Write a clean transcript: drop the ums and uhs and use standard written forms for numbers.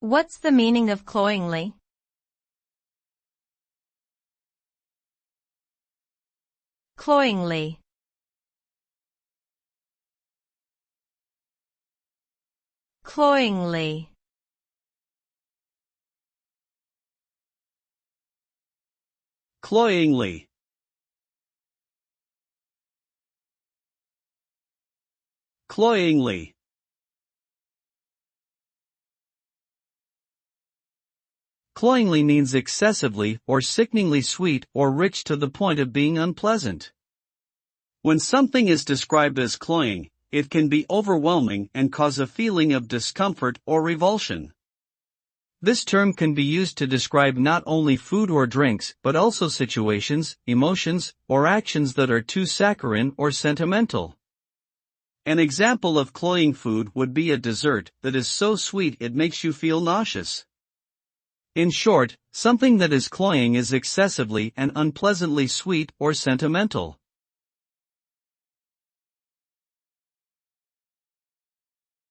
What's the meaning of cloyingly? Cloyingly. Cloyingly. Cloyingly. Cloyingly. Cloyingly means excessively or sickeningly sweet or rich to the point of being unpleasant. When something is described as cloying, it can be overwhelming and cause a feeling of discomfort or revulsion. This term can be used to describe not only food or drinks but also situations, emotions, or actions that are too saccharine or sentimental. An example of cloying food would be a dessert that is so sweet it makes you feel nauseous. In short, something that is cloying is excessively and unpleasantly sweet or sentimental.